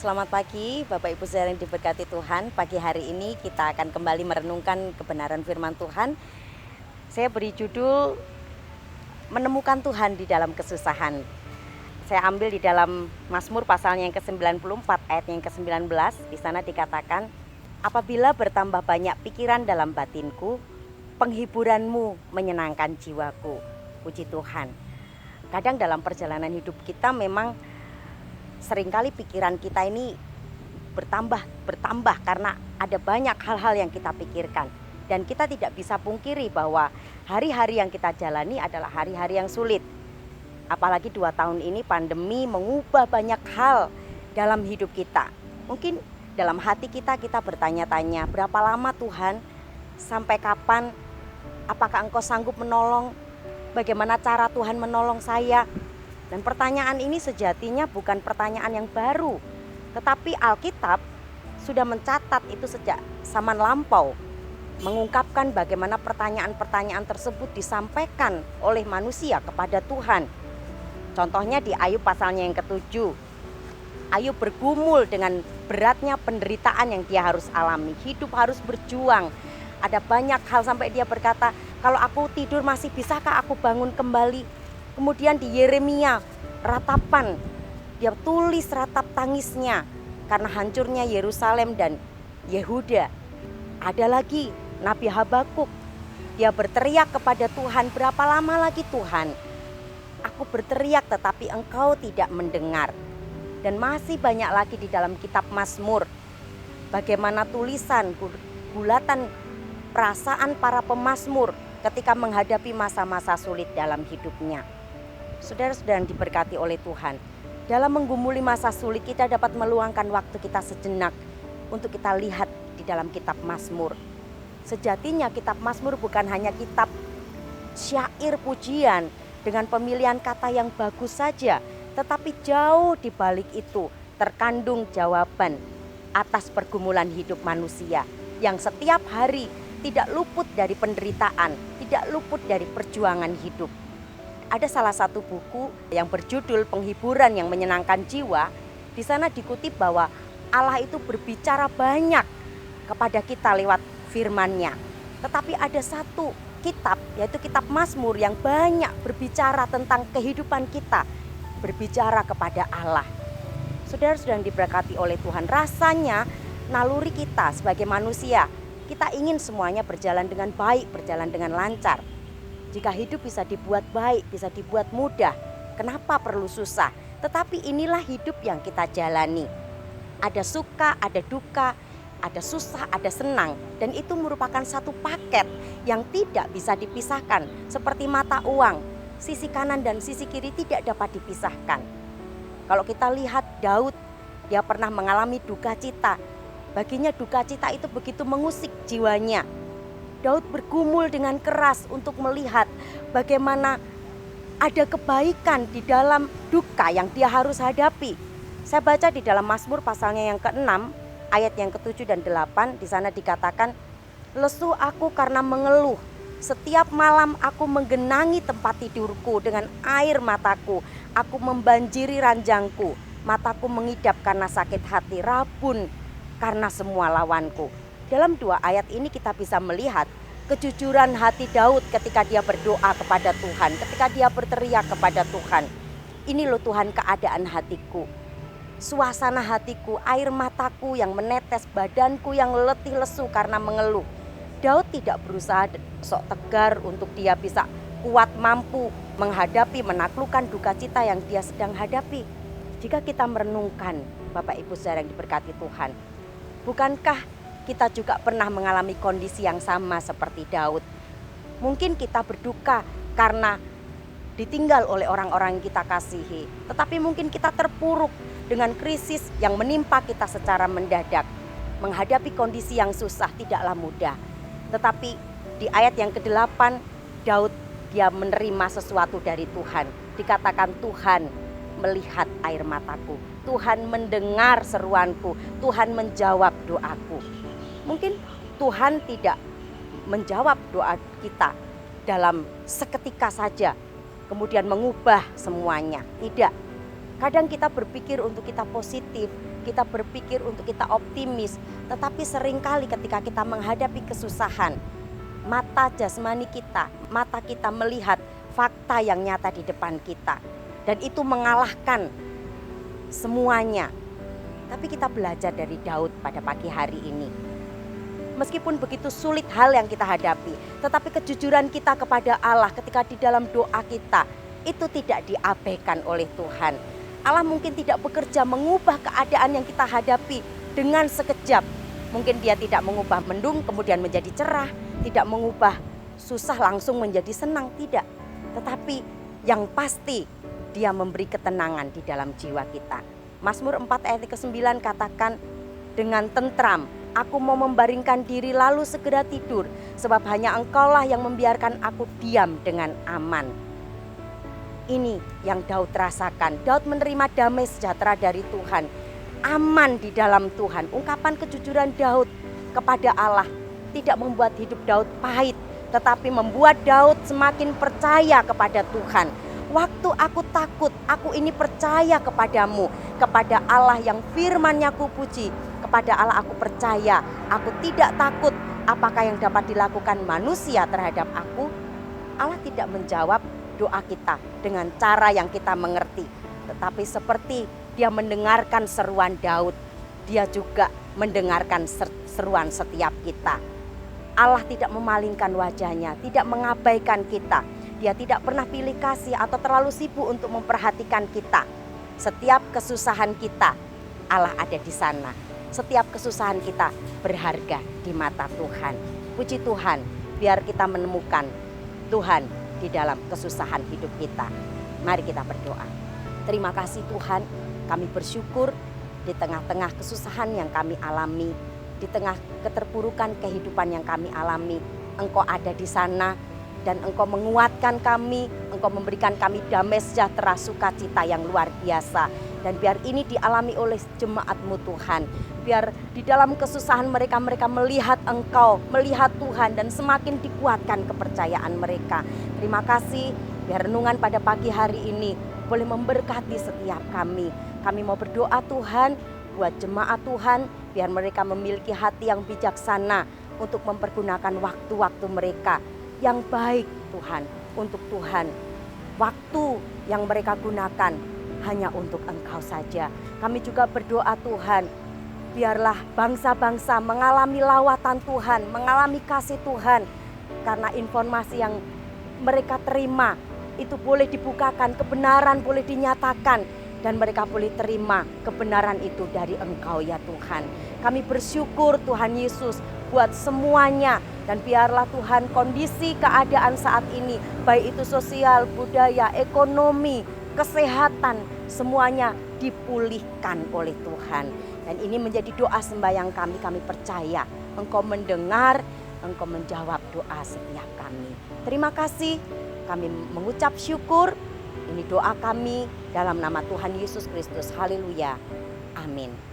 Selamat pagi Bapak Ibu saudara yang diberkati Tuhan. Pagi hari ini kita akan kembali merenungkan kebenaran firman Tuhan. Saya beri judul Menemukan Tuhan di dalam Kesusahan. Saya ambil di dalam Mazmur pasalnya yang ke-94 ayat yang ke-19. Di sana dikatakan, apabila bertambah banyak pikiran dalam batinku, penghiburanmu menyenangkan jiwaku. Puji Tuhan. Kadang dalam perjalanan hidup kita memang seringkali pikiran kita ini bertambah karena ada banyak hal-hal yang kita pikirkan. Dan kita tidak bisa pungkiri bahwa hari-hari yang kita jalani adalah hari-hari yang sulit. Apalagi 2 tahun ini pandemi mengubah banyak hal dalam hidup kita. Mungkin dalam hati kita bertanya-tanya, berapa lama Tuhan? Sampai kapan? Apakah Engkau sanggup menolong? Bagaimana cara Tuhan menolong saya? Dan pertanyaan ini sejatinya bukan pertanyaan yang baru, tetapi Alkitab sudah mencatat itu sejak zaman lampau, mengungkapkan bagaimana pertanyaan-pertanyaan tersebut disampaikan oleh manusia kepada Tuhan. Contohnya di Ayub pasalnya yang ke-7. Ayub bergumul dengan beratnya penderitaan yang dia harus alami. Hidup harus berjuang. Ada banyak hal sampai dia berkata, kalau aku tidur masih bisakah aku bangun kembali? Kemudian di Yeremia, ratapan, dia tulis ratap tangisnya karena hancurnya Yerusalem dan Yehuda. Ada lagi Nabi Habakuk, dia berteriak kepada Tuhan, berapa lama lagi Tuhan? Aku berteriak tetapi Engkau tidak mendengar. Dan masih banyak lagi di dalam kitab Mazmur, bagaimana tulisan, bulatan perasaan para pemazmur ketika menghadapi masa-masa sulit dalam hidupnya. Saudara-saudara yang diberkati oleh Tuhan, dalam menggumuli masa sulit kita dapat meluangkan waktu kita sejenak untuk kita lihat di dalam kitab Mazmur. Sejatinya kitab Mazmur bukan hanya kitab syair pujian dengan pemilihan kata yang bagus saja, tetapi jauh di balik itu terkandung jawaban atas pergumulan hidup manusia yang setiap hari tidak luput dari penderitaan, tidak luput dari perjuangan hidup. Ada salah satu buku yang berjudul Penghiburan yang Menyenangkan Jiwa. Di sana dikutip bahwa Allah itu berbicara banyak kepada kita lewat firman-Nya. Tetapi ada satu kitab, yaitu kitab Mazmur yang banyak berbicara tentang kehidupan kita, berbicara kepada Allah. Saudara-saudara yang diberkati oleh Tuhan, rasanya naluri kita sebagai manusia, kita ingin semuanya berjalan dengan baik, berjalan dengan lancar. Jika hidup bisa dibuat baik, bisa dibuat mudah, kenapa perlu susah? Tetapi inilah hidup yang kita jalani. Ada suka, ada duka, ada susah, ada senang. Dan itu merupakan satu paket yang tidak bisa dipisahkan. Seperti mata uang, sisi kanan dan sisi kiri tidak dapat dipisahkan. Kalau kita lihat Daud, dia pernah mengalami duka cita. Baginya duka cita itu begitu mengusik jiwanya. Daud bergumul dengan keras untuk melihat bagaimana ada kebaikan di dalam duka yang dia harus hadapi. Saya baca di dalam Mazmur pasalnya yang ke-6 ayat yang ke-7 dan 8, di sana dikatakan, lesu aku karena mengeluh, setiap malam aku menggenangi tempat tidurku dengan air mataku, aku membanjiri ranjangku, mataku mengidap karena sakit hati, rabun karena semua lawanku. Dalam 2 ayat ini kita bisa melihat kejujuran hati Daud ketika dia berdoa kepada Tuhan, ketika dia berteriak kepada Tuhan. Ini loh Tuhan keadaan hatiku, suasana hatiku, air mataku yang menetes, badanku yang letih lesu karena mengeluh. Daud tidak berusaha sok tegar untuk dia bisa kuat mampu menghadapi, menaklukkan duka cita yang dia sedang hadapi. Jika kita merenungkan Bapak Ibu saudara yang diberkati Tuhan, bukankah kita juga pernah mengalami kondisi yang sama seperti Daud? Mungkin kita berduka karena ditinggal oleh orang-orang yang kita kasihi. Tetapi mungkin kita terpuruk dengan krisis yang menimpa kita secara mendadak. Menghadapi kondisi yang susah tidaklah mudah. Tetapi di ayat yang ke-8, Daud dia menerima sesuatu dari Tuhan. Dikatakan Tuhan melihat air mataku, Tuhan mendengar seruanku, Tuhan menjawab doaku. Mungkin Tuhan tidak menjawab doa kita dalam seketika saja, kemudian mengubah semuanya. Tidak. Kadang kita berpikir untuk kita positif, kita berpikir untuk kita optimis. Tetapi seringkali ketika kita menghadapi kesusahan, mata jasmani kita, mata kita melihat fakta yang nyata di depan kita. Dan itu mengalahkan semuanya. Tapi kita belajar dari Daud pada pagi hari ini. Meskipun begitu sulit hal yang kita hadapi, tetapi kejujuran kita kepada Allah ketika di dalam doa kita, itu tidak diabaikan oleh Tuhan. Allah mungkin tidak bekerja mengubah keadaan yang kita hadapi dengan sekejap. Mungkin dia tidak mengubah mendung kemudian menjadi cerah, tidak mengubah susah langsung menjadi senang, tidak. Tetapi yang pasti dia memberi ketenangan di dalam jiwa kita. Mazmur 4 ayat ke-9 katakan, dengan tentram aku mau membaringkan diri lalu segera tidur, sebab hanya Engkaulah yang membiarkan aku diam dengan aman. Ini yang Daud rasakan. Daud menerima damai sejahtera dari Tuhan, aman di dalam Tuhan. Ungkapan kejujuran Daud kepada Allah tidak membuat hidup Daud pahit, tetapi membuat Daud semakin percaya kepada Tuhan. Waktu aku takut, aku ini percaya kepadamu, kepada Allah yang firman-Nya kupuji, kepada Allah aku percaya, aku tidak takut apakah yang dapat dilakukan manusia terhadap aku. Allah tidak menjawab doa kita dengan cara yang kita mengerti, tetapi seperti dia mendengarkan seruan Daud, dia juga mendengarkan seruan setiap kita. Allah tidak memalingkan wajahnya, tidak mengabaikan kita. Dia tidak pernah pilih kasih atau terlalu sibuk untuk memperhatikan kita. Setiap kesusahan kita, Allah ada di sana. Setiap kesusahan kita berharga di mata Tuhan. Puji Tuhan, biar kita menemukan Tuhan di dalam kesusahan hidup kita. Mari kita berdoa. Terima kasih Tuhan, kami bersyukur di tengah-tengah kesusahan yang kami alami, di tengah keterpurukan kehidupan yang kami alami, Engkau ada di sana dan Engkau menguatkan kami, Engkau memberikan kami damai sejahtera, sukacita yang luar biasa. Dan biar ini dialami oleh jemaat-Mu Tuhan. Biar di dalam kesusahan mereka melihat Engkau, melihat Tuhan, dan semakin dikuatkan kepercayaan mereka. Terima kasih, biar renungan pada pagi hari ini boleh memberkati setiap kami. Kami mau berdoa Tuhan, buat jemaat Tuhan, biar mereka memiliki hati yang bijaksana untuk mempergunakan waktu-waktu mereka yang baik Tuhan, untuk Tuhan. Waktu yang mereka gunakan hanya untuk Engkau saja. Kami juga berdoa Tuhan, biarlah bangsa-bangsa mengalami lawatan Tuhan, mengalami kasih Tuhan. Karena informasi yang mereka terima itu boleh dibukakan, kebenaran boleh dinyatakan. Dan mereka boleh terima kebenaran itu dari Engkau ya Tuhan. Kami bersyukur Tuhan Yesus buat semuanya. Dan biarlah Tuhan kondisi keadaan saat ini, baik itu sosial, budaya, ekonomi, kesehatan, semuanya dipulihkan oleh Tuhan. Dan ini menjadi doa sembahyang kami. Kami percaya Engkau mendengar, Engkau menjawab doa setiap kami. Terima kasih, kami mengucap syukur. Ini doa kami dalam nama Tuhan Yesus Kristus. Haleluya. Amin.